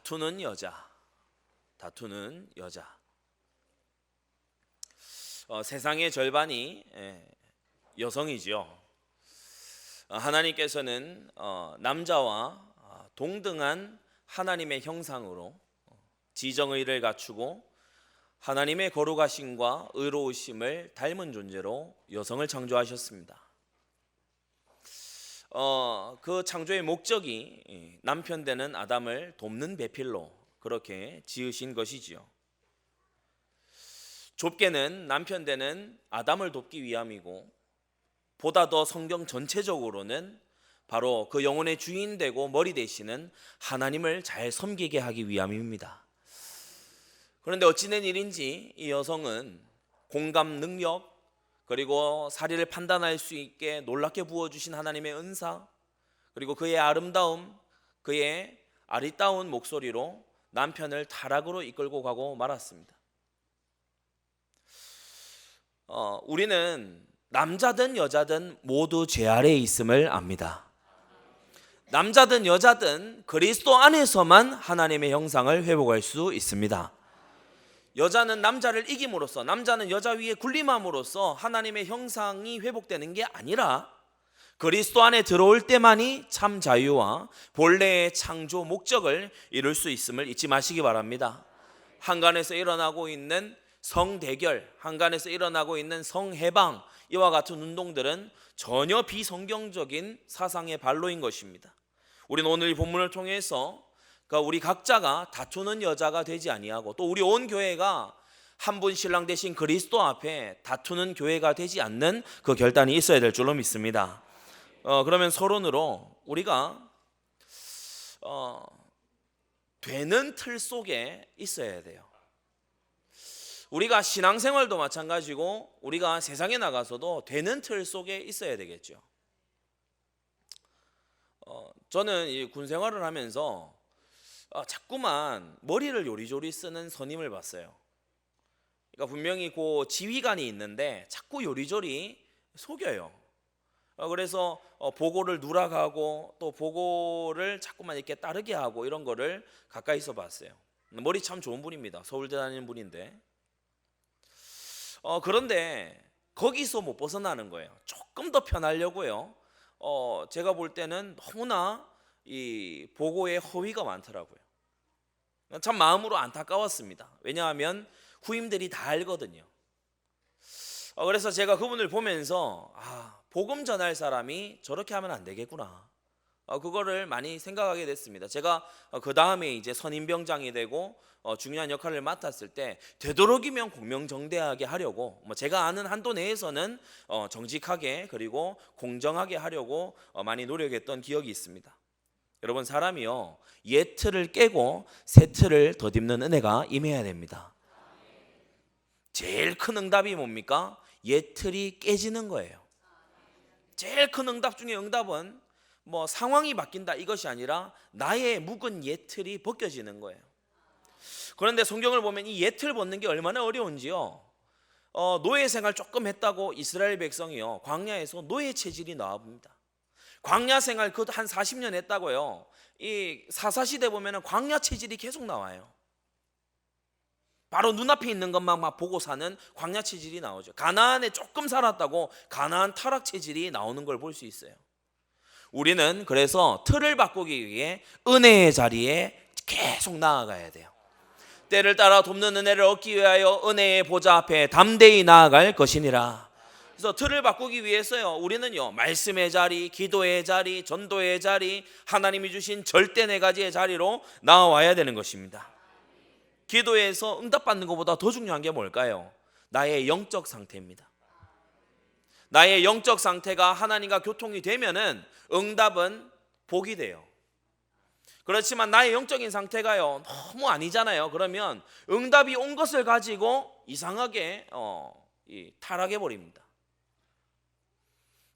다투는 여자. 세상의 절반이 여성이지요. 하나님께서는 남자와 동등한 하나님의 형상으로 지정의를 갖추고 하나님의 거룩하심과 의로우심을 닮은 존재로 여성을 창조하셨습니다. 그 창조의 목적이 남편 되는 아담을 돕는 배필로 그렇게 지으신 것이지요. 좁게는 남편 되는 아담을 돕기 위함이고, 보다 더 성경 전체적으로는 바로 그 영혼의 주인 되고 머리 되시는 하나님을 잘 섬기게 하기 위함입니다. 그런데 어찌된 일인지 이 여성은 공감 능력, 그리고 사리를 판단할 수 있게 놀랍게 부어주신 하나님의 은사, 그리고 그의 아름다움, 그의 아리따운 목소리로 남편을 타락으로 이끌고 가고 말았습니다. 우리는 남자든 여자든 모두 죄 아래에 있음을 압니다. 남자든 여자든 그리스도 안에서만 하나님의 형상을 회복할 수 있습니다. 여자는 남자를 이김으로써, 남자는 여자 위에 군림함으로써 하나님의 형상이 회복되는 게 아니라 그리스도 안에 들어올 때만이 참 자유와 본래의 창조 목적을 이룰 수 있음을 잊지 마시기 바랍니다. 한간에서 일어나고 있는 성대결, 한간에서 일어나고 있는 성해방, 이와 같은 운동들은 전혀 비성경적인 사상의 발로인 것입니다. 우리는 오늘 이 본문을 통해서 우리 각자가 다투는 여자가 되지 아니하고, 또 우리 온 교회가 한 분 신랑 되신 그리스도 앞에 다투는 교회가 되지 않는 그 결단이 있어야 될 줄로 믿습니다. 그러면 서론으로 우리가 되는 틀 속에 있어야 돼요. 우리가 신앙생활도 마찬가지고 우리가 세상에 나가서도 되는 틀 속에 있어야 되겠죠. 저는 이 군 생활을 하면서 자꾸만 머리를 요리조리 쓰는 선임을 봤어요. 그러니까 분명히 그 지휘관이 있는데 자꾸 요리조리 속여요. 그래서 보고를 누락하고 또 보고를 자꾸만 이렇게 따르게 하고, 이런 거를 가까이서 봤어요. 머리 참 좋은 분입니다. 서울대 다니는 분인데 그런데 거기서 못 벗어나는 거예요. 조금 더 편하려고요. 제가 볼 때는 너무나 이 보고에 허위가 많더라고요. 참 마음으로 안타까웠습니다. 왜냐하면 후임들이 다 알거든요. 그래서 제가 그분을 보면서 복음 전할 사람이 저렇게 하면 안 되겠구나, 그거를 많이 생각하게 됐습니다. 제가 그 다음에 이제 선임병장이 되고 중요한 역할을 맡았을 때 되도록이면 공명정대하게 하려고, 제가 아는 한도 내에서는 정직하게 그리고 공정하게 하려고 많이 노력했던 기억이 있습니다. 여러분, 사람이요, 옛 틀을 깨고 새 틀을 덧입는 은혜가 임해야 됩니다. 제일 큰 응답이 뭡니까? 옛 틀이 깨지는 거예요. 제일 큰 응답 중에 응답은 상황이 바뀐다 이것이 아니라 나의 묵은 옛 틀이 벗겨지는 거예요. 그런데 성경을 보면 이 옛 틀 벗는 게 얼마나 어려운지요. 노예 생활 조금 했다고 이스라엘 백성이요, 광야에서 노예 체질이 나와 봅니다. 광야 생활 그 한 40년 했다고요. 이 사사시대 보면은 광야 체질이 계속 나와요. 바로 눈앞에 있는 것만 막 보고 사는 광야 체질이 나오죠. 가나안에 조금 살았다고 가나안 타락 체질이 나오는 걸 볼 수 있어요. 우리는 그래서 틀을 바꾸기 위해 은혜의 자리에 계속 나아가야 돼요. 때를 따라 돕는 은혜를 얻기 위하여 은혜의 보좌 앞에 담대히 나아갈 것이니라. 그래서 틀을 바꾸기 위해서요, 우리는요, 말씀의 자리, 기도의 자리, 전도의 자리, 하나님이 주신 절대 네 가지의 자리로 나와야 되는 것입니다. 기도에서 응답받는 것보다 더 중요한 게 뭘까요? 나의 영적 상태입니다. 나의 영적 상태가 하나님과 교통이 되면은 응답은 복이 돼요. 그렇지만 나의 영적인 상태가요, 너무 아니잖아요. 그러면 응답이 온 것을 가지고 이상하게 타락해 버립니다.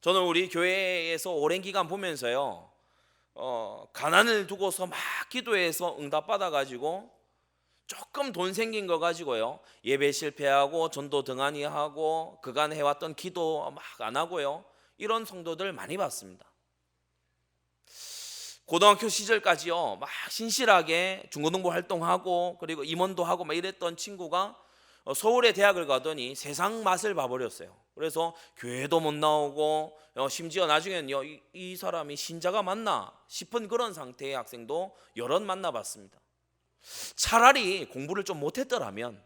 저는 우리 교회에서 오랜 기간 보면서요, 가난을 두고서 막 기도해서 응답 받아가지고 조금 돈 생긴 거 가지고요, 예배 실패하고 전도 등한히 하고 그간 해왔던 기도 막 안 하고요, 이런 성도들 많이 봤습니다. 고등학교 시절까지요 막 신실하게 중고등부 활동하고 그리고 임원도 하고 막 이랬던 친구가 서울에 대학을 가더니 세상 맛을 봐버렸어요. 그래서 교회도 못 나오고 심지어 나중에는요 이 사람이 신자가 맞나 싶은 그런 상태의 학생도 여럿 만나봤습니다. 차라리 공부를 좀 못했더라면,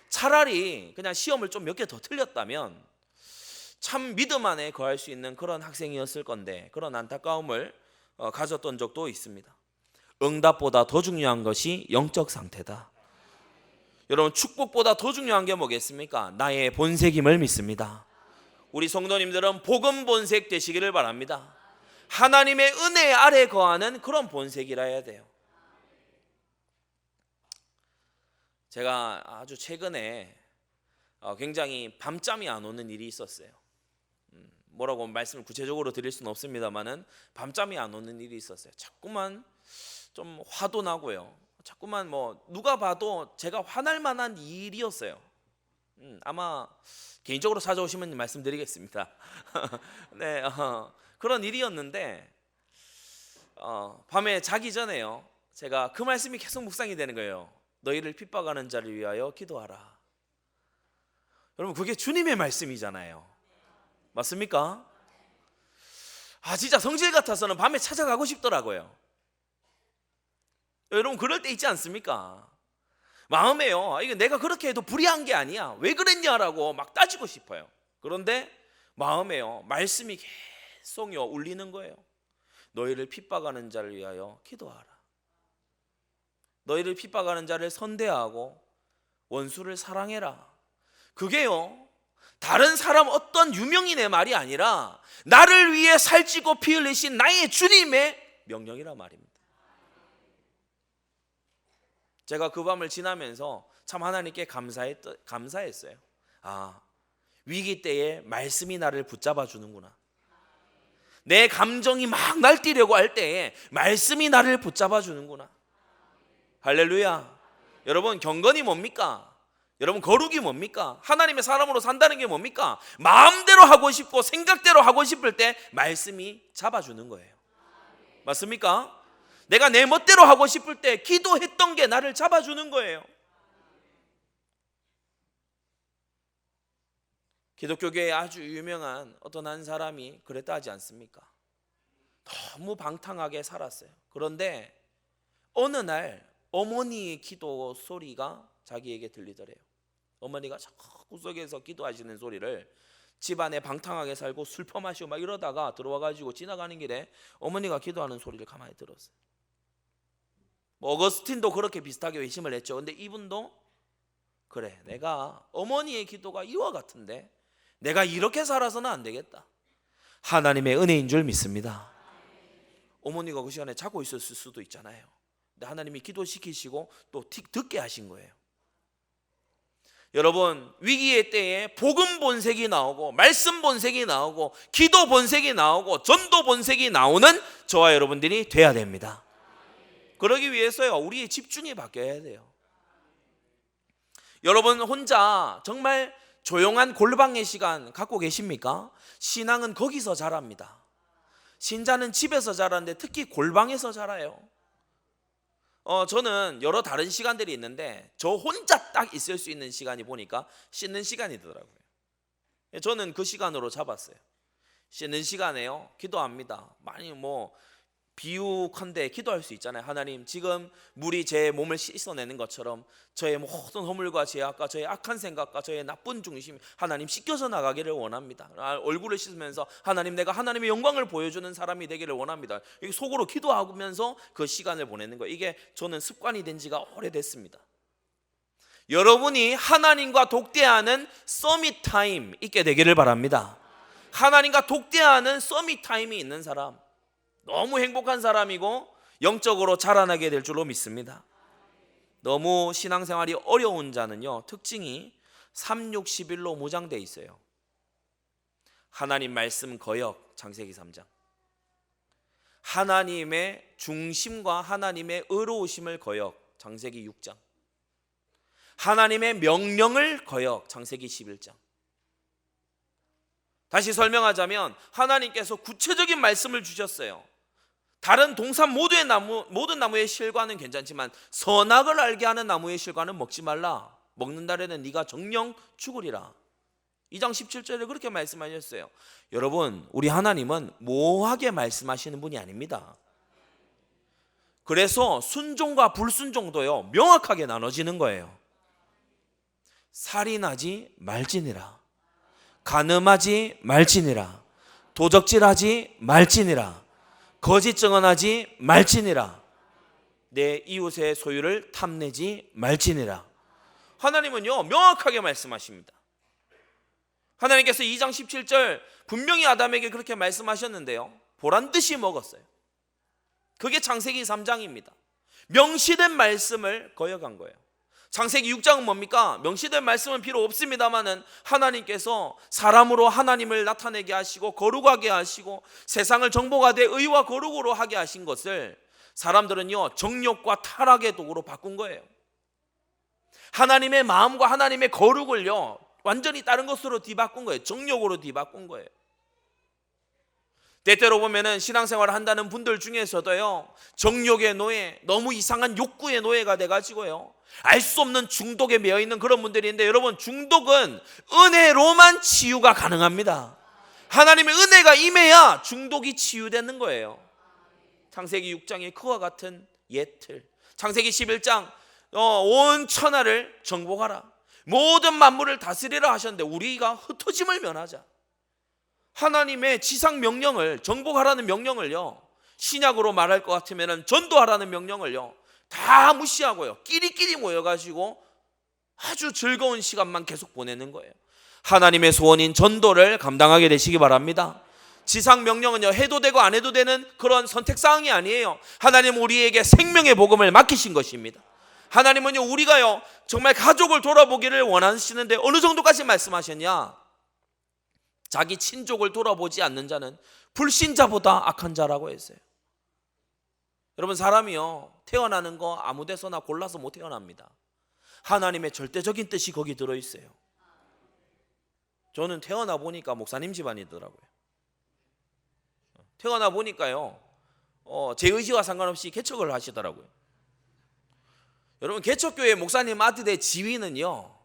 차라리 그냥 시험을 좀 몇 개 더 틀렸다면 참 믿음 안에 거할 수 있는 그런 학생이었을 건데, 그런 안타까움을 가졌던 적도 있습니다. 응답보다 더 중요한 것이 영적 상태다. 여러분, 축복보다 더 중요한 게 뭐겠습니까? 나의 본색임을 믿습니다. 우리 성도님들은 복음 본색 되시기를 바랍니다. 하나님의 은혜 아래 거하는 그런 본색이라 해야 돼요. 제가 아주 최근에 굉장히 밤잠이 안 오는 일이 있었어요. 뭐라고 말씀을 구체적으로 드릴 수는 없습니다만은 밤잠이 안 오는 일이 있었어요. 자꾸만 좀 화도 나고요. 자꾸만 뭐 누가 봐도 제가 화날 만한 일이었어요. 아마 개인적으로 찾아오시면 말씀드리겠습니다. 네, 그런 일이었는데 밤에 자기 전에요. 제가 그 말씀이 계속 묵상이 되는 거예요. 너희를 핍박하는 자를 위하여 기도하라. 여러분, 그게 주님의 말씀이잖아요. 맞습니까? 진짜 성질 같아서는 밤에 찾아가고 싶더라고요. 여러분, 그럴 때 있지 않습니까? 마음에요, 이거 내가 그렇게 해도 불의한 게 아니야, 왜 그랬냐라고 막 따지고 싶어요. 그런데 마음에요 말씀이 계속요 울리는 거예요. 너희를 핍박하는 자를 위하여 기도하라. 너희를 핍박하는 자를 선대하고 원수를 사랑해라. 그게요 다른 사람 어떤 유명인의 말이 아니라 나를 위해 살찌고 피 흘리신 나의 주님의 명령이란 말입니다. 제가 그 밤을 지나면서 참 하나님께 감사했어요. 위기 때에 말씀이 나를 붙잡아 주는구나. 내 감정이 막 날뛰려고 할 때에 말씀이 나를 붙잡아 주는구나. 할렐루야. 여러분, 경건이 뭡니까? 여러분, 거룩이 뭡니까? 하나님의 사람으로 산다는 게 뭡니까? 마음대로 하고 싶고 생각대로 하고 싶을 때 말씀이 잡아주는 거예요. 맞습니까? 내가 내 멋대로 하고 싶을 때 기도했던 게 나를 잡아주는 거예요. 기독교계에 아주 유명한 어떤 한 사람이 그랬다 하지 않습니까? 너무 방탕하게 살았어요. 그런데 어느 날 어머니의 기도 소리가 자기에게 들리더래요. 어머니가 자꾸 구석에서 기도하시는 소리를, 집안에 방탕하게 살고 술 퍼마시고 막 이러다가 들어와가지고 지나가는 길에 어머니가 기도하는 소리를 가만히 들었어요. 어거스틴도 그렇게 비슷하게 회심을 했죠. 근데 이분도 그래, 내가 어머니의 기도가 이와 같은데 내가 이렇게 살아서는 안 되겠다. 하나님의 은혜인 줄 믿습니다. 어머니가 그 시간에 자고 있었을 수도 있잖아요. 근데 하나님이 기도시키시고 또 듣게 하신 거예요. 여러분, 위기의 때에 복음 본색이 나오고 말씀 본색이 나오고 기도 본색이 나오고 전도 본색이 나오는 저와 여러분들이 돼야 됩니다. 그러기 위해서요 우리의 집중이 바뀌어야 돼요. 여러분, 혼자 정말 조용한 골방의 시간 갖고 계십니까? 신앙은 거기서 자랍니다. 신자는 집에서 자라는데 특히 골방에서 자라요. 저는 여러 다른 시간들이 있는데 저 혼자 딱 있을 수 있는 시간이 보니까 씻는 시간이더라고요. 저는 그 시간으로 잡았어요. 씻는 시간에요 기도합니다. 많이 비유컨대 기도할 수 있잖아요. 하나님, 지금 물이 제 몸을 씻어내는 것처럼 저의 모든 허물과 죄악과 저의 악한 생각과 저의 나쁜 중심 하나님 씻겨져 나가기를 원합니다. 얼굴을 씻으면서 하나님, 내가 하나님의 영광을 보여주는 사람이 되기를 원합니다. 이게 속으로 기도하면서 그 시간을 보내는 거예요. 이게 저는 습관이 된 지가 오래됐습니다. 여러분이 하나님과 독대하는 서밋 타임 있게 되기를 바랍니다. 하나님과 독대하는 서밋 타임이 있는 사람, 너무 행복한 사람이고 영적으로 자라나게 될 줄로 믿습니다. 너무 신앙생활이 어려운 자는요 특징이 3,6,11로 무장되어 있어요. 하나님 말씀 거역, 창세기 3장. 하나님의 중심과 하나님의 의로우심을 거역, 창세기 6장. 하나님의 명령을 거역, 창세기 11장. 다시 설명하자면 하나님께서 구체적인 말씀을 주셨어요. 다른 동산 모든 나무의 실과는 괜찮지만 선악을 알게 하는 나무의 실과는 먹지 말라. 먹는 날에는 네가 정령 죽으리라. 2장 17절에 그렇게 말씀하셨어요. 여러분, 우리 하나님은 모호하게 말씀하시는 분이 아닙니다. 그래서 순종과 불순종도요, 명확하게 나눠지는 거예요. 살인하지 말지니라, 간음하지 말지니라, 도적질하지 말지니라, 거짓 증언하지 말지니라, 내 이웃의 소유를 탐내지 말지니라. 하나님은요, 명확하게 말씀하십니다. 하나님께서 2장 17절 분명히 아담에게 그렇게 말씀하셨는데요, 보란 듯이 먹었어요. 그게 창세기 3장입니다. 명시된 말씀을 거역한 거예요. 창세기 6장은 뭡니까? 명시된 말씀은 필요 없습니다마는 하나님께서 사람으로 하나님을 나타내게 하시고 거룩하게 하시고 세상을 정복하되 의와 거룩으로 하게 하신 것을 사람들은요, 정욕과 타락의 도구로 바꾼 거예요. 하나님의 마음과 하나님의 거룩을요, 완전히 다른 것으로 뒤바꾼 거예요. 정욕으로 뒤바꾼 거예요. 때때로 보면은 신앙생활을 한다는 분들 중에서도요, 정욕의 노예, 너무 이상한 욕구의 노예가 돼가지고요, 알 수 없는 중독에 매여 있는 그런 분들이 있는데, 여러분, 중독은 은혜로만 치유가 가능합니다. 하나님의 은혜가 임해야 중독이 치유되는 거예요. 창세기 6장의 그와 같은 예틀, 창세기 11장 온 천하를 정복하라, 모든 만물을 다스리라 하셨는데 우리가 흩어짐을 면하자. 하나님의 지상 명령을, 정복하라는 명령을요, 신약으로 말할 것 같으면 전도하라는 명령을요, 다 무시하고요, 끼리끼리 모여가지고 아주 즐거운 시간만 계속 보내는 거예요. 하나님의 소원인 전도를 감당하게 되시기 바랍니다. 지상 명령은요, 해도 되고 안 해도 되는 그런 선택사항이 아니에요. 하나님은 우리에게 생명의 복음을 맡기신 것입니다. 하나님은요, 우리가요, 정말 가족을 돌아보기를 원하시는데 어느 정도까지 말씀하셨냐? 자기 친족을 돌아보지 않는 자는 불신자보다 악한 자라고 했어요. 여러분, 사람이요, 태어나는 거 아무 데서나 골라서 못 태어납니다. 하나님의 절대적인 뜻이 거기 들어있어요. 저는 태어나 보니까 목사님 집안이더라고요. 태어나 보니까요, 제 의지와 상관없이 개척을 하시더라고요. 여러분, 개척교회 목사님 아들의 지위는요,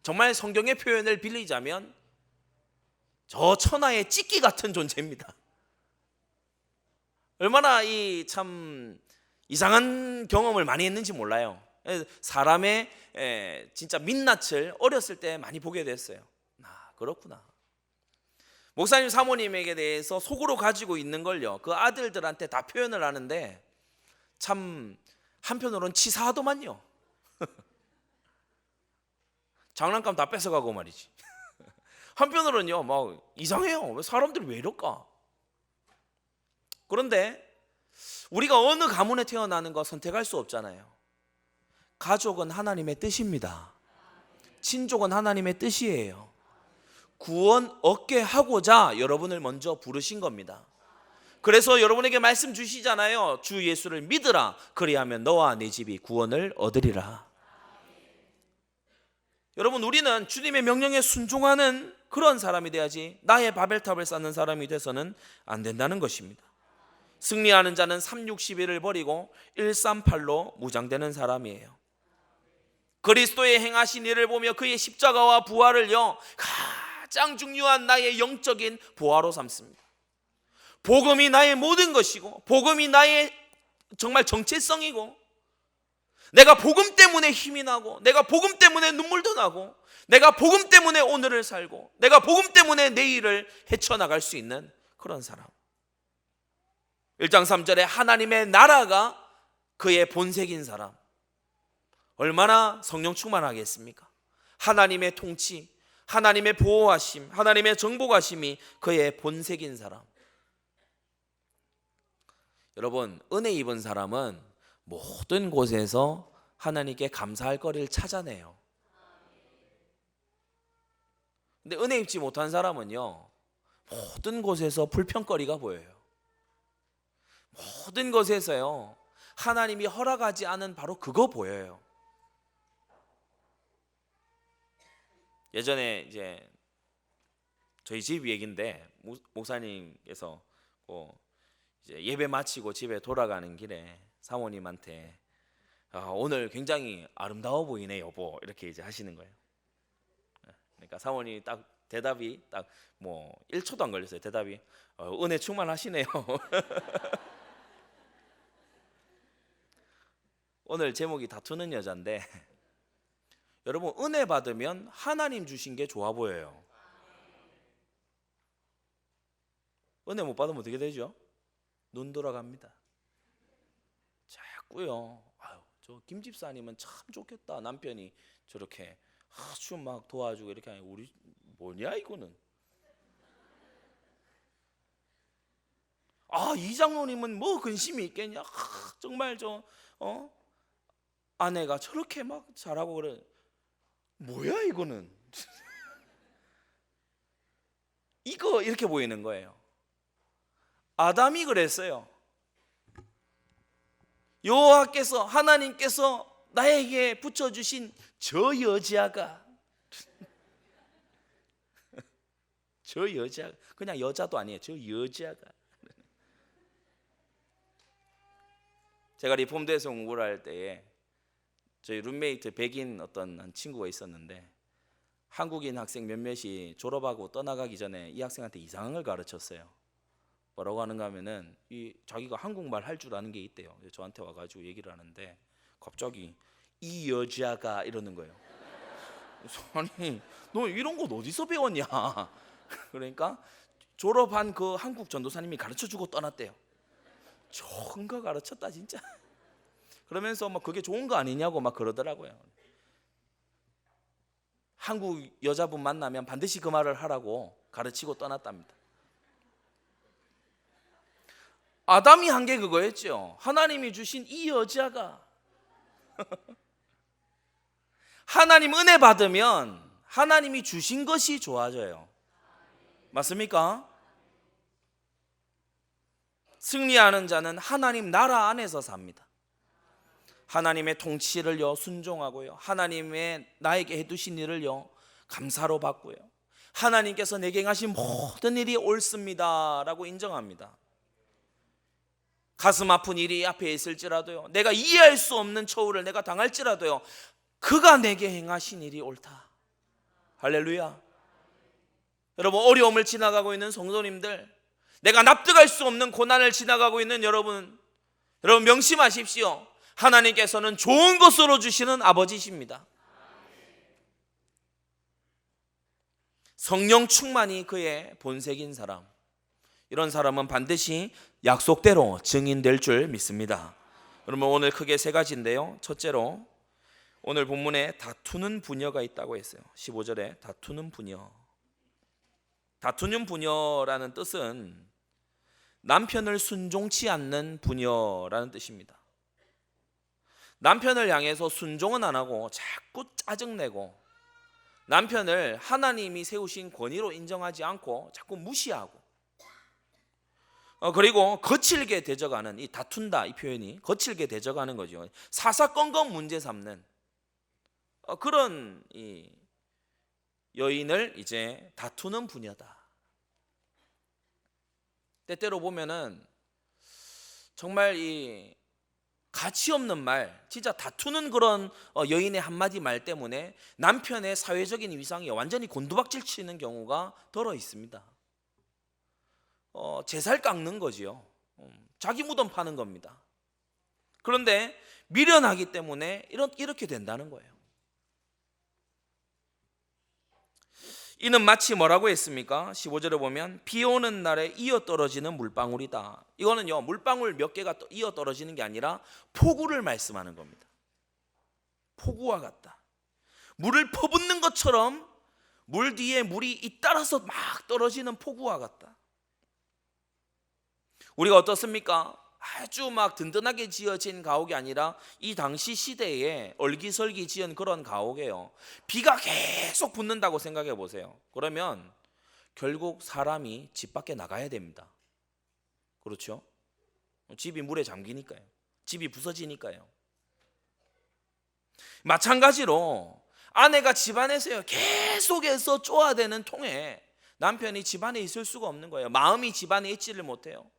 정말 성경의 표현을 빌리자면 저 천하의 찌끼 같은 존재입니다. 얼마나 이 참 이상한 경험을 많이 했는지 몰라요. 사람의 진짜 민낯을 어렸을 때 많이 보게 됐어요. 그렇구나. 목사님 사모님에게 대해서 속으로 가지고 있는 걸요, 그 아들들한테 다 표현을 하는데 참 한편으로는 치사하더만요. 장난감 다 뺏어가고 말이지. 한편으로는요, 막 이상해요. 사람들이 왜 이럴까? 그런데 우리가 어느 가문에 태어나는 거 선택할 수 없잖아요. 가족은 하나님의 뜻입니다. 친족은 하나님의 뜻이에요. 구원 얻게 하고자 여러분을 먼저 부르신 겁니다. 그래서 여러분에게 말씀 주시잖아요. 주 예수를 믿으라. 그리하면 너와 네 집이 구원을 얻으리라. 여러분, 우리는 주님의 명령에 순종하는 그런 사람이 돼야지 나의 바벨탑을 쌓는 사람이 돼서는 안 된다는 것입니다. 승리하는 자는 361을 버리고 138로 무장되는 사람이에요. 그리스도의 행하신 일을 보며 그의 십자가와 부활을요, 가장 중요한 나의 영적인 보화로 삼습니다. 복음이 나의 모든 것이고, 복음이 나의 정말 정체성이고, 내가 복음 때문에 힘이 나고, 내가 복음 때문에 눈물도 나고, 내가 복음 때문에 오늘을 살고, 내가 복음 때문에 내일을 헤쳐나갈 수 있는 그런 사람. 1장 3절에 하나님의 나라가 그의 본색인 사람. 얼마나 성령 충만하겠습니까? 하나님의 통치, 하나님의 보호하심, 하나님의 정복하심이 그의 본색인 사람. 여러분, 은혜 입은 사람은 모든 곳에서 하나님께 감사할 거리를 찾아내요. 근데 은혜 입지 못한 사람은요, 모든 곳에서 불평거리가 보여요. 모든 것에서요, 하나님이 허락하지 않은 바로 그거 보여요. 예전에 이제 저희 집 얘기인데 목사님께서 이제 예배 마치고 집에 돌아가는 길에 사모님한테 오늘 굉장히 아름다워 보이네 여보, 이렇게 이제 하시는 거예요. 그러니까 사모님이 딱 대답이 딱 뭐 1초도 안 걸렸어요. 대답이 은혜 충만하시네요. 오늘 제목이 다투는 여자인데 여러분, 은혜 받으면 하나님 주신 게 좋아 보여요. 은혜 못 받으면 어떻게 되죠? 눈 돌아갑니다. 자꾸요. 저 김 집사님은 참 좋겠다. 남편이 저렇게 아주 막 도와주고 이렇게 하니 우리 뭐냐 이거는. 이 장로님은 뭐 근심이 있겠냐. 정말 아내가 저렇게 막 잘하고 그래. 뭐야 이거는. 이거 이렇게 보이는 거예요. 아담이 그랬어요. 여호와께서, 하나님께서 나에게 붙여주신 저 여자가 저 여자, 그냥 여자도 아니에요. 저 여자가. 제가 리폼대에서 공부를 할 때에 저희 룸메이트 백인 어떤 한 친구가 있었는데 한국인 학생 몇몇이 졸업하고 떠나가기 전에 이 학생한테 이상한 걸 가르쳤어요. 뭐라고 하는가 하면은 자기가 한국말 할 줄 아는 게 있대요. 저한테 와가지고 얘기를 하는데 갑자기 이 여자가 이러는 거예요. 아니 너 이런 거 어디서 배웠냐. 그러니까 졸업한 그 한국 전도사님이 가르쳐주고 떠났대요. 좋은 거 가르쳤다 진짜. 그러면서 막 그게 좋은 거 아니냐고 막 그러더라고요. 한국 여자분 만나면 반드시 그 말을 하라고 가르치고 떠났답니다. 아담이 한 게 그거였죠. 하나님이 주신 이 여자가 하나님 은혜 받으면 하나님이 주신 것이 좋아져요. 맞습니까? 승리하는 자는 하나님 나라 안에서 삽니다. 하나님의 통치를요 순종하고요, 하나님의 나에게 해두신 일을요 감사로 받고요, 하나님께서 내게 행하신 모든 일이 옳습니다 라고 인정합니다. 가슴 아픈 일이 앞에 있을지라도요, 내가 이해할 수 없는 처우를 내가 당할지라도요, 그가 내게 행하신 일이 옳다. 할렐루야. 여러분, 어려움을 지나가고 있는 성도님들, 내가 납득할 수 없는 고난을 지나가고 있는 여러분 명심하십시오. 하나님께서는 좋은 것으로 주시는 아버지십니다. 성령 충만이 그의 본색인 사람, 이런 사람은 반드시 약속대로 증인될 줄 믿습니다. 여러분, 오늘 크게 세 가지인데요. 첫째로 오늘 본문에 다투는 부녀가 있다고 했어요. 15절에 다투는 부녀. 다투는 부녀라는 뜻은 남편을 순종치 않는 부녀라는 뜻입니다. 남편을 향해서 순종은 안 하고 자꾸 짜증내고, 남편을 하나님이 세우신 권위로 인정하지 않고 자꾸 무시하고, 그리고 거칠게 대적하는, 이 다툰다 이 표현이 거칠게 대적하는 거죠. 사사건건 문제 삼는 그런 이 여인을 이제 다투는 부녀다. 때때로 보면은 정말 이 가치 없는 말, 진짜 다투는 그런 여인의 한마디 말 때문에 남편의 사회적인 위상이 완전히 곤두박질 치는 경우가 덜어 있습니다. 제살 깎는 거지요. 자기 무덤 파는 겁니다. 그런데 미련하기 때문에 이렇게 된다는 거예요. 이는 마치 뭐라고 했습니까? 15절에 보면 비 오는 날에 이어 떨어지는 물방울이다. 이거는요, 물방울 몇 개가 이어 떨어지는 게 아니라 폭우를 말씀하는 겁니다. 폭우와 같다. 물을 퍼붓는 것처럼 물 뒤에 물이 잇따라서 막 떨어지는 폭우와 같다. 우리가 어떻습니까? 아주 막 든든하게 지어진 가옥이 아니라 이 당시 시대에 얼기설기 지은 그런 가옥이에요. 비가 계속 붙는다고 생각해 보세요. 그러면 결국 사람이 집 밖에 나가야 됩니다. 그렇죠? 집이 물에 잠기니까요. 집이 부서지니까요. 마찬가지로 아내가 집안에서요 계속해서 쪼아대는 통에 남편이 집안에 있을 수가 없는 거예요. 마음이 집안에 있지를 못해요.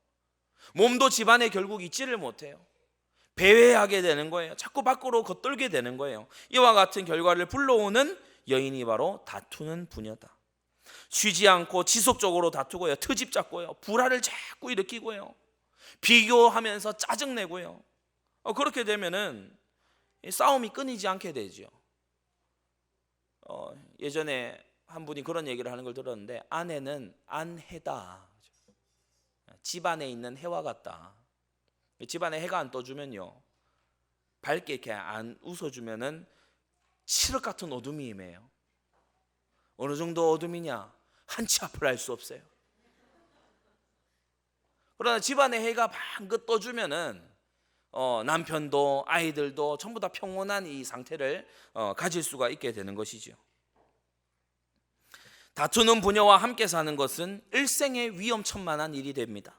몸도 집안에 결국 있지를 못해요. 배회하게 되는 거예요. 자꾸 밖으로 겉돌게 되는 거예요. 이와 같은 결과를 불러오는 여인이 바로 다투는 부녀다. 쉬지 않고 지속적으로 다투고요. 트집 잡고요. 불화를 자꾸 일으키고요. 비교하면서 짜증내고요. 그렇게 되면은 싸움이 끊이지 않게 되죠. 예전에 한 분이 그런 얘기를 하는 걸 들었는데, 아내는 안해다. 집안에 있는 해와 같다. 집안에 해가 안 떠주면요, 밝게 이렇게 안 웃어주면은 칠흑 같은 어둠이 임해요. 어느 정도 어둠이냐? 한치 앞을 알 수 없어요. 그러나 집안에 해가 방긋 떠주면은 남편도 아이들도 전부 다 평온한 이 상태를 가질 수가 있게 되는 것이죠. 다투는 부녀와 함께 사는 것은 일생의 위험천만한 일이 됩니다.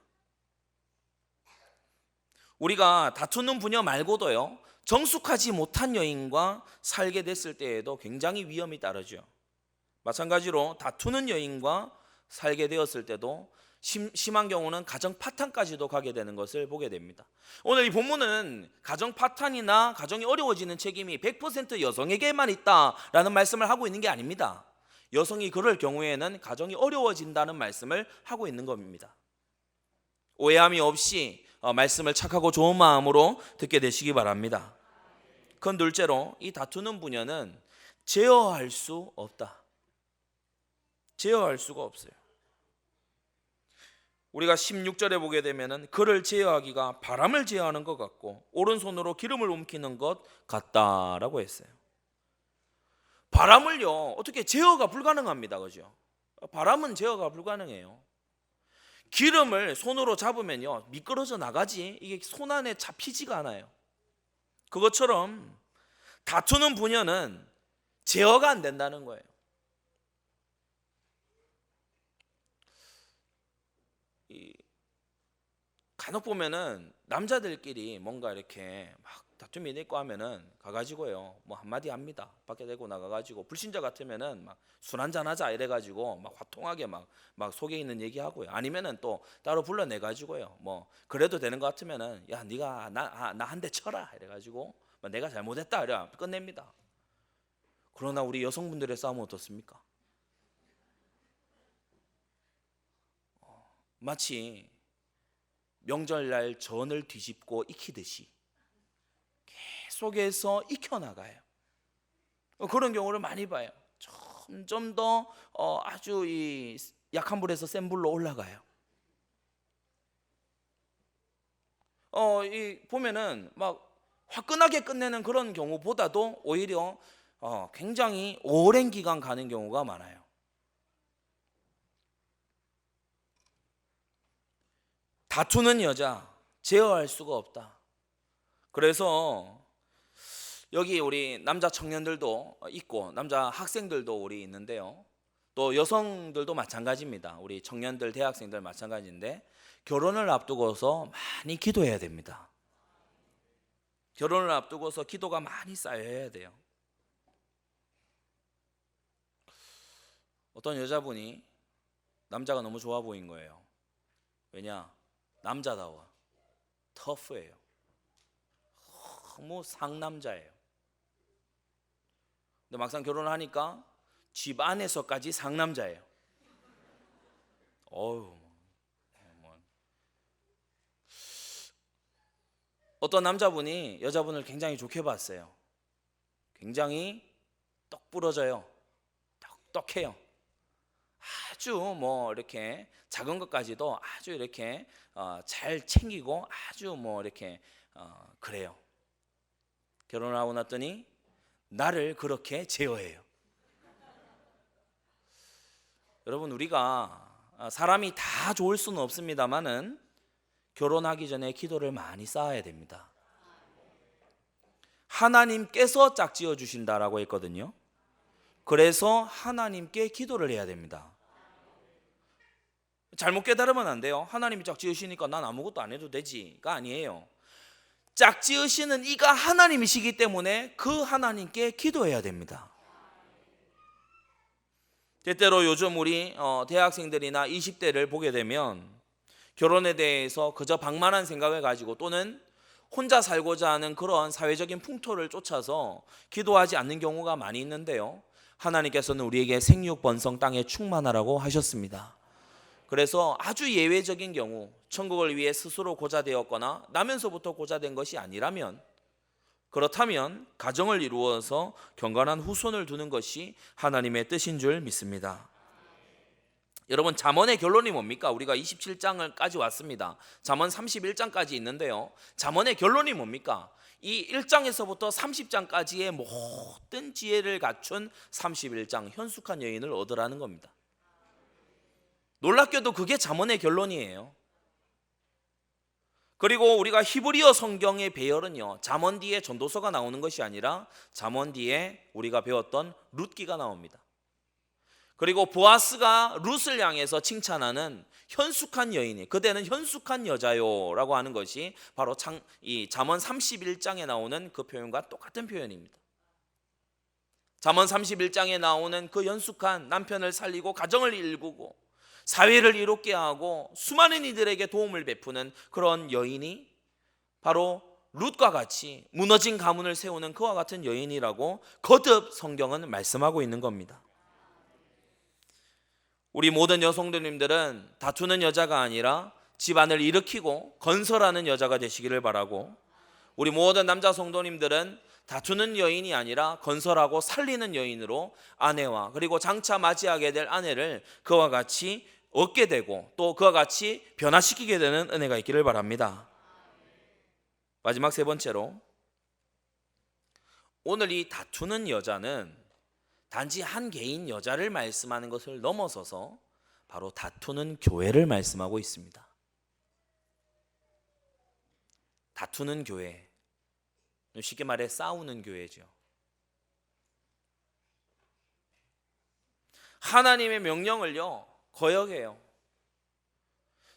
우리가 다투는 부녀 말고도요, 정숙하지 못한 여인과 살게 됐을 때에도 굉장히 위험이 따르죠. 마찬가지로 다투는 여인과 살게 되었을 때도 심한 경우는 가정 파탄까지도 가게 되는 것을 보게 됩니다. 오늘 이 본문은 가정 파탄이나 가정이 어려워지는 책임이 100% 여성에게만 있다라는 말씀을 하고 있는 게 아닙니다. 여성이 그럴 경우에는 가정이 어려워진다는 말씀을 하고 있는 겁니다. 오해함이 없이 말씀을 착하고 좋은 마음으로 듣게 되시기 바랍니다. 그건 둘째로, 이 다투는 부녀는 제어할 수 없다. 제어할 수가 없어요. 우리가 16절에 보게 되면은 그를 제어하기가 바람을 제어하는 것 같고 오른손으로 기름을 움키는 것 같다라고 했어요. 바람을요, 어떻게 제어가 불가능합니다. 그죠? 바람은 제어가 불가능해요. 기름을 손으로 잡으면요, 미끄러져 나가지 이게 손 안에 잡히지가 않아요. 그것처럼 다투는 부녀는 제어가 안 된다는 거예요. 간혹 보면은 남자들끼리 뭔가 이렇게 막 다툼이 있고 하면은 가가지고요, 뭐 한마디 합니다. 밖에 내고 나가가지고 불신자 같으면은 막 술 한잔 하자 이래가지고 막 화통하게 막 속에 있는 얘기하고요. 아니면은 또 따로 불러내가지고요, 뭐 그래도 되는 것 같으면은 야 네가 나 한 대 쳐라 이래가지고 내가 잘못했다 이래 끝냅니다. 그러나 우리 여성분들의 싸움은 어떻습니까? 마치 명절날 전을 뒤집고 익히듯이 계속해서 익혀나가요. 그런 경우를 많이 봐요. 점점 더 아주 이 약한 불에서 센 불로 올라가요. 이 보면은 막 화끈하게 끝내는 그런 경우보다도 오히려 굉장히 오랜 기간 가는 경우가 많아요. 다투는 여자 제어할 수가 없다. 그래서 여기 우리 남자 청년들도 있고 남자 학생들도 우리 있는데요, 또 여성들도 마찬가지입니다. 우리 청년들, 대학생들 마찬가지인데 결혼을 앞두고서 많이 기도해야 됩니다. 결혼을 앞두고서 기도가 많이 쌓여야 돼요. 어떤 여자분이 남자가 너무 좋아 보인 거예요. 왜냐? 남자다워, 터프해요. 너무 상남자예요. 근데 막상 결혼을 하니까 집 안에서까지 상남자예요. 어떤 남자분이 여자분을 굉장히 좋게 봤어요. 굉장히 똑 부러져요. 똑똑해요. 아주 뭐 이렇게 작은 것까지도 아주 이렇게 잘 챙기고 아주 뭐 이렇게 그래요. 결혼을 하고 났더니 나를 그렇게 제어해요. 여러분, 우리가 사람이 다 좋을 수는 없습니다만은 결혼하기 전에 기도를 많이 쌓아야 됩니다. 하나님께서 짝지어 주신다라고 했거든요. 그래서 하나님께 기도를 해야 됩니다. 잘못 깨달으면 안 돼요. 하나님이 짝지으시니까 난 아무것도 안 해도 되지가 아니에요. 짝지으시는 이가 하나님이시기 때문에 그 하나님께 기도해야 됩니다. 때때로 요즘 우리 대학생들이나 20대를 보게 되면 결혼에 대해서 그저 방만한 생각을 가지고 또는 혼자 살고자 하는 그런 사회적인 풍토를 쫓아서 기도하지 않는 경우가 많이 있는데요, 하나님께서는 우리에게 생육 번성 땅에 충만하라고 하셨습니다. 그래서 아주 예외적인 경우 천국을 위해 스스로 고자되었거나 나면서부터 고자된 것이 아니라면, 그렇다면 가정을 이루어서 경건한 후손을 두는 것이 하나님의 뜻인 줄 믿습니다. 여러분, 잠언의 결론이 뭡니까? 우리가 27장까지 왔습니다. 잠언 31장까지 있는데요, 잠언의 결론이 뭡니까? 이 1장에서부터 30장까지의 모든 지혜를 갖춘 31장 현숙한 여인을 얻으라는 겁니다. 놀랍게도 그게 잠언의 결론이에요. 그리고 우리가 히브리어 성경의 배열은요, 잠언 뒤에 전도서가 나오는 것이 아니라 잠언 뒤에 우리가 배웠던 룻기가 나옵니다. 그리고 보아스가 룻을 향해서 칭찬하는 현숙한 여인이, 그대는 현숙한 여자요 라고 하는 것이 바로 이 잠언 31장에 나오는 그 표현과 똑같은 표현입니다. 잠언 31장에 나오는 그 현숙한, 남편을 살리고 가정을 일구고 사회를 이롭게 하고 수많은 이들에게 도움을 베푸는 그런 여인이 바로 룻과 같이 무너진 가문을 세우는 그와 같은 여인이라고 거듭 성경은 말씀하고 있는 겁니다. 우리 모든 여성들님들은 다투는 여자가 아니라 집안을 일으키고 건설하는 여자가 되시기를 바라고, 우리 모든 남자 성도님들은 다투는 여인이 아니라 건설하고 살리는 여인으로 아내와 그리고 장차 맞이하게 될 아내를 그와 같이 얻게 되고 또 그와 같이 변화시키게 되는 은혜가 있기를 바랍니다. 마지막 세 번째로, 오늘 이 다투는 여자는 단지 한 개인 여자를 말씀하는 것을 넘어서서 바로 다투는 교회를 말씀하고 있습니다. 다투는 교회, 쉽게 말해 싸우는 교회죠. 하나님의 명령을요 거역해요.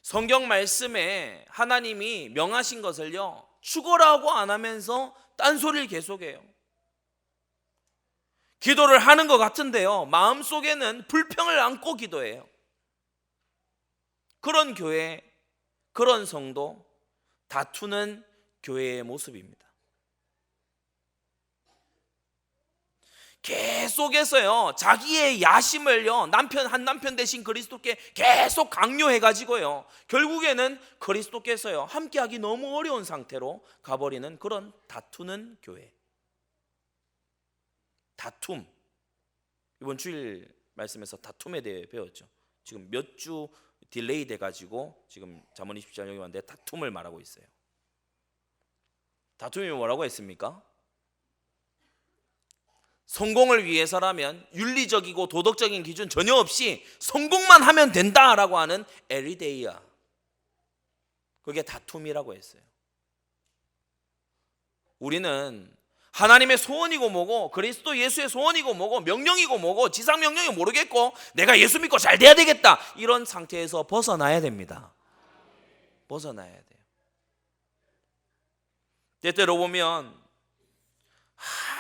성경 말씀에 하나님이 명하신 것을요 죽어라고 안 하면서 딴소리를 계속해요. 기도를 하는 것 같은데요, 마음속에는 불평을 안고 기도해요. 그런 교회, 그런 성도, 다투는 교회의 모습입니다. 계속해서요 자기의 야심을요 한 남편 대신 그리스도께 계속 강요해가지고요 결국에는 그리스도께서요 함께하기 너무 어려운 상태로 가버리는 그런 다투는 교회. 다툼, 이번 주일 말씀에서 다툼에 대해 배웠죠. 지금 몇 주 딜레이 돼가지고 지금 잠언 27장 여기 왔는데 다툼을 말하고 있어요. 다툼이 뭐라고 했습니까? 성공을 위해서라면 윤리적이고 도덕적인 기준 전혀 없이 성공만 하면 된다라고 하는 에리데이아, 그게 다툼이라고 했어요. 우리는 하나님의 소원이고 뭐고 그리스도 예수의 소원이고 뭐고 명령이고 뭐고 지상 명령이 모르겠고 내가 예수 믿고 잘 돼야 되겠다, 이런 상태에서 벗어나야 됩니다. 벗어나야 돼요. 때때로 보면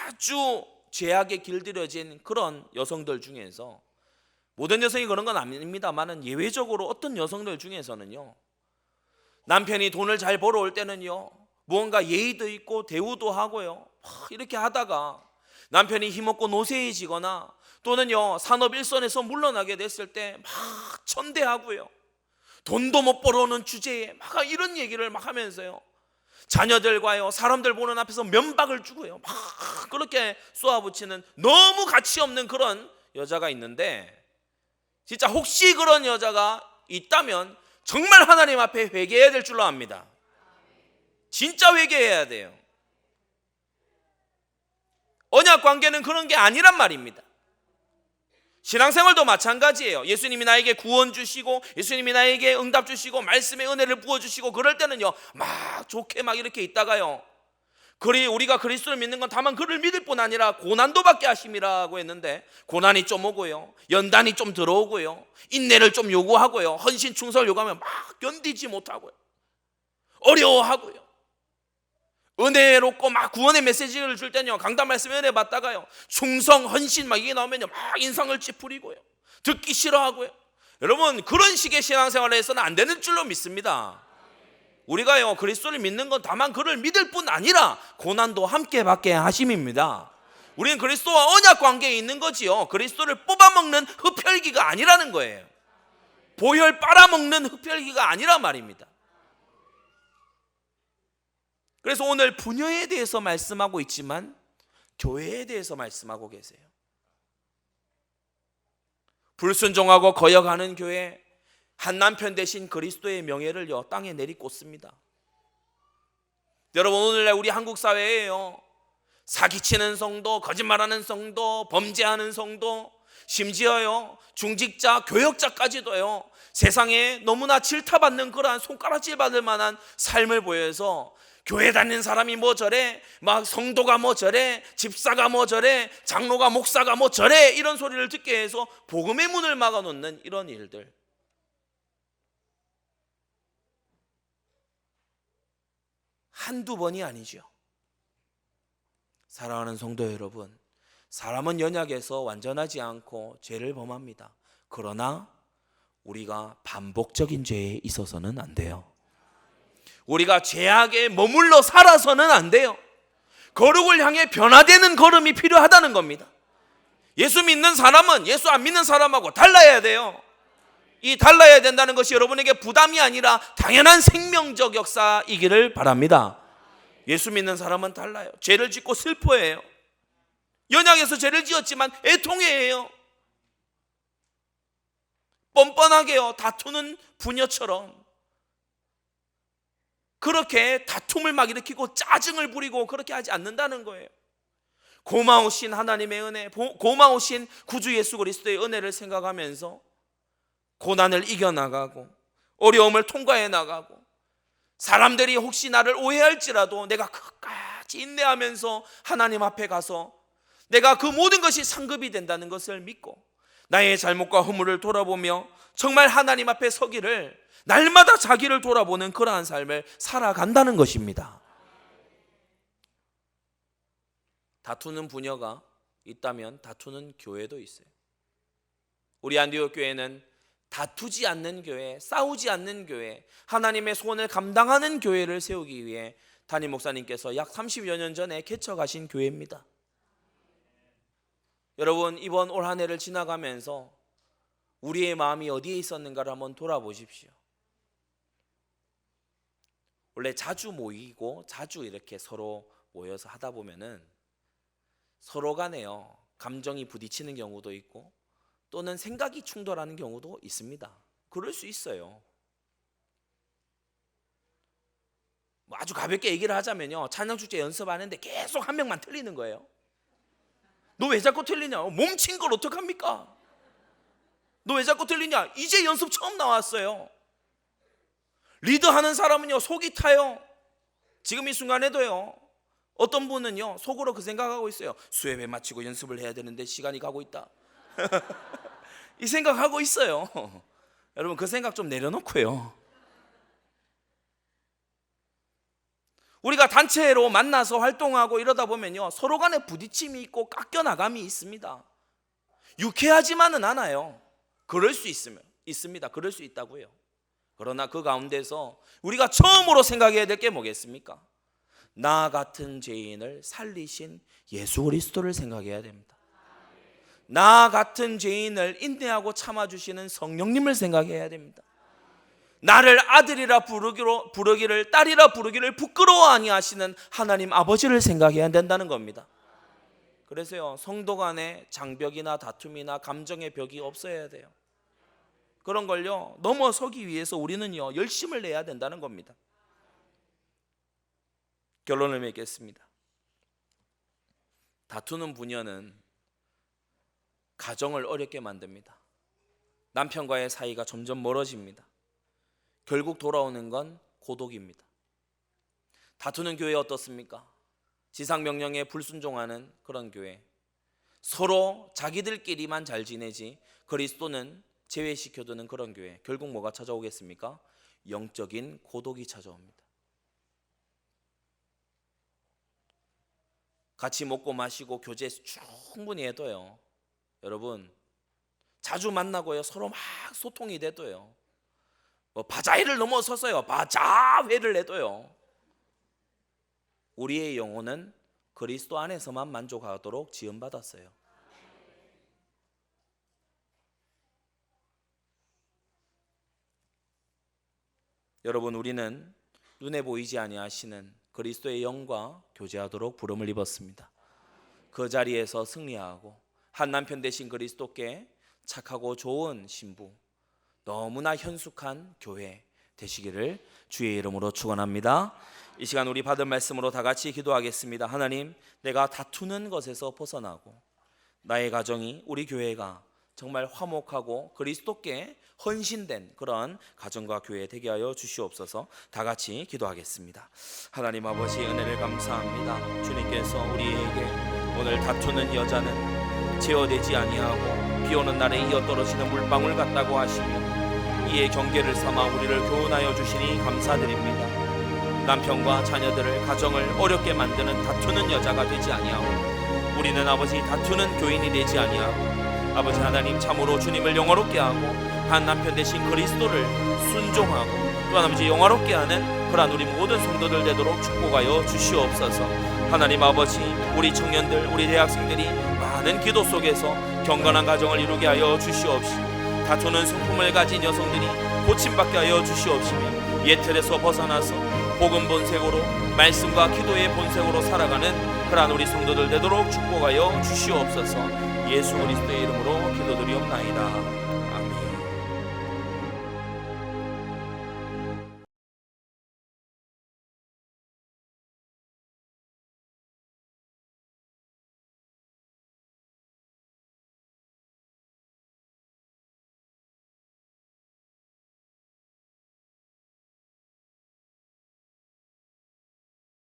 아주 죄악에 길들여진 그런 여성들 중에서, 모든 여성이 그런 건 아닙니다만은 예외적으로 어떤 여성들 중에서는요 남편이 돈을 잘 벌어올 때는요 무언가 예의도 있고 대우도 하고요 이렇게 하다가 남편이 힘없고 노쇠해지거나 또는요 산업 일선에서 물러나게 됐을 때 막 천대하고요 돈도 못 벌어오는 주제에 막 이런 얘기를 막 하면서요 자녀들과요 사람들 보는 앞에서 면박을 주고요 막 그렇게 쏘아붙이는 너무 가치 없는 그런 여자가 있는데, 진짜 혹시 그런 여자가 있다면 정말 하나님 앞에 회개해야 될 줄로 압니다. 진짜 회개해야 돼요. 언약 관계는 그런 게 아니란 말입니다. 신앙생활도 마찬가지예요. 예수님이 나에게 구원 주시고 예수님이 나에게 응답 주시고 말씀의 은혜를 부어주시고 그럴 때는요 막 좋게 막 이렇게 있다가요 우리가 그리스도를 믿는 건 다만 그를 믿을 뿐 아니라 고난도 받게 하심이라고 했는데, 고난이 좀 오고요 연단이 좀 들어오고요 인내를 좀 요구하고요 헌신 충성을 요구하면 막 견디지 못하고요 어려워하고요 은혜롭고 막 구원의 메시지를 줄 때는요 강단 말씀 은혜 받다가요 충성 헌신 막 이게 나오면요 막 인상을 찌푸리고요 듣기 싫어하고요 여러분, 그런 식의 신앙생활을 해서는 안 되는 줄로 믿습니다. 우리가요, 그리스도를 믿는 건 다만 그를 믿을 뿐 아니라 고난도 함께 받게 하심입니다. 우리는 그리스도와 언약 관계에 있는 거지요. 그리스도를 뽑아먹는 흡혈귀가 아니라는 거예요. 보혈 빨아먹는 흡혈귀가 아니란 말입니다. 그래서 오늘 부녀에 대해서 말씀하고 있지만 교회에 대해서 말씀하고 계세요. 불순종하고 거역하는 교회, 한 남편 대신 그리스도의 명예를요 땅에 내리꽂습니다. 여러분, 오늘날 우리 한국 사회에요, 사기치는 성도, 거짓말하는 성도, 범죄하는 성도, 심지어요 중직자, 교역자까지도요 세상에 너무나 질타받는 그러한 손가락질 받을 만한 삶을 보여서 교회 다니는 사람이 뭐 저래, 막 성도가 뭐 저래, 집사가 뭐 저래, 장로가 목사가 뭐 저래, 이런 소리를 듣게 해서 복음의 문을 막아놓는 이런 일들. 한두 번이 아니죠. 사랑하는 성도 여러분, 사람은 연약해서 완전하지 않고 죄를 범합니다. 그러나 우리가 반복적인 죄에 있어서는 안 돼요. 우리가 죄악에 머물러 살아서는 안 돼요. 거룩을 향해 변화되는 걸음이 필요하다는 겁니다. 예수 믿는 사람은 예수 안 믿는 사람하고 달라야 돼요. 이 달라야 된다는 것이 여러분에게 부담이 아니라 당연한 생명적 역사이기를 바랍니다. 예수 믿는 사람은 달라요. 죄를 짓고 슬퍼해요. 연약해서 죄를 지었지만 애통해해요. 뻔뻔하게요 다투는 부녀처럼 그렇게 다툼을 막 일으키고 짜증을 부리고 그렇게 하지 않는다는 거예요. 고마우신 하나님의 은혜, 고마우신 구주 예수 그리스도의 은혜를 생각하면서 고난을 이겨나가고 어려움을 통과해 나가고, 사람들이 혹시 나를 오해할지라도 내가 끝까지 인내하면서 하나님 앞에 가서 내가 그 모든 것이 상급이 된다는 것을 믿고 나의 잘못과 허물을 돌아보며 정말 하나님 앞에 서기를, 날마다 자기를 돌아보는 그러한 삶을 살아간다는 것입니다. 다투는 부녀가 있다면 다투는 교회도 있어요. 우리 안디옥 교회는 다투지 않는 교회, 싸우지 않는 교회, 하나님의 소원을 감당하는 교회를 세우기 위해 담임 목사님께서 약 30여 년 전에 개척하신 교회입니다. 여러분, 이번 올 한 해를 지나가면서 우리의 마음이 어디에 있었는가를 한번 돌아보십시오. 원래 자주 모이고 자주 이렇게 서로 모여서 하다 보면은 서로 간에요 감정이 부딪히는 경우도 있고 또는 생각이 충돌하는 경우도 있습니다. 그럴 수 있어요. 뭐 아주 가볍게 얘기를 하자면요, 찬양축제 연습하는데 계속 한 명만 틀리는 거예요. 너 왜 자꾸 틀리냐? 몸친 걸 어떡합니까? 너 왜 자꾸 틀리냐? 이제 연습 처음 나왔어요. 리드하는 사람은요 속이 타요. 지금 이 순간에도요 어떤 분은요 속으로 그 생각하고 있어요. 수협에 마치고 연습을 해야 되는데 시간이 가고 있다. 이 생각하고 있어요. 여러분, 그 생각 좀 내려놓고요, 우리가 단체로 만나서 활동하고 이러다 보면요 서로 간에 부딪힘이 있고 깎여나감이 있습니다. 유쾌하지만은 않아요. 그럴 수 있습니다. 그럴 수 있다고요. 그러나 그 가운데서 우리가 처음으로 생각해야 될 게 뭐겠습니까? 나 같은 죄인을 살리신 예수 그리스도를 생각해야 됩니다. 나 같은 죄인을 인내하고 참아주시는 성령님을 생각해야 됩니다. 나를 아들이라 부르기를, 딸이라 부르기를 부끄러워 아니하시는 하나님 아버지를 생각해야 된다는 겁니다. 그래서요 성도 간에 장벽이나 다툼이나 감정의 벽이 없어야 돼요. 그런 걸요 넘어서기 위해서 우리는요 열심을 내야 된다는 겁니다. 결론을 맺겠습니다. 다투는 부녀는 가정을 어렵게 만듭니다. 남편과의 사이가 점점 멀어집니다. 결국 돌아오는 건 고독입니다. 다투는 교회 어떻습니까? 지상명령에 불순종하는 그런 교회, 서로 자기들끼리만 잘 지내지 그리스도는 제외시켜두는 그런 교회, 결국 뭐가 찾아오겠습니까? 영적인 고독이 찾아옵니다. 같이 먹고 마시고 교제 충분히 해도요, 여러분 자주 만나고요, 서로 막 소통이 돼도요, 뭐 바자회를 넘어서서요, 바자회를 해도요, 우리의 영혼은 그리스도 안에서만 만족하도록 지음받았어요. 여러분, 우리는 눈에 보이지 아니하시는 그리스도의 영과 교제하도록 부름을 입었습니다. 그 자리에서 승리하고 한 남편 되신 그리스도께 착하고 좋은 신부, 너무나 현숙한 교회 되시기를 주의 이름으로 축원합니다. 이 시간 우리 받은 말씀으로 다 같이 기도하겠습니다. 하나님, 내가 다투는 것에서 벗어나고 나의 가정이, 우리 교회가 정말 화목하고 그리스도께 헌신된 그런 가정과 교회 되게 하여 주시옵소서. 다 같이 기도하겠습니다. 하나님 아버지, 은혜를 감사합니다. 주님께서 우리에게 오늘 다투는 여자는 제어되지 아니하고 비오는 날에 이어 떨어지는 물방울 같다고 하시며 이에 경계를 삼아 우리를 교훈하여 주시니 감사드립니다. 남편과 자녀들을, 가정을 어렵게 만드는 다투는 여자가 되지 아니하고 우리는 아버지 다투는 교인이 되지 아니하고 아버지 하나님, 참으로 주님을 영화롭게 하고 한 남편 되신 그리스도를 순종하고 또한 아버지 영화롭게 하는 그러한 우리 모든 성도들 되도록 축복하여 주시옵소서. 하나님 아버지, 우리 청년들, 우리 대학생들이 많은 기도 속에서 경건한 가정을 이루게 하여 주시옵시고 다투는 성품을 가진 여성들이 고침받게 하여 주시옵시며 옛 틀에서 벗어나서 복음 본색으로, 말씀과 기도의 본색으로 살아가는 그러한 우리 성도들 되도록 축복하여 주시옵소서. 예수 그리스도의 이름으로 기도드리옵나이다.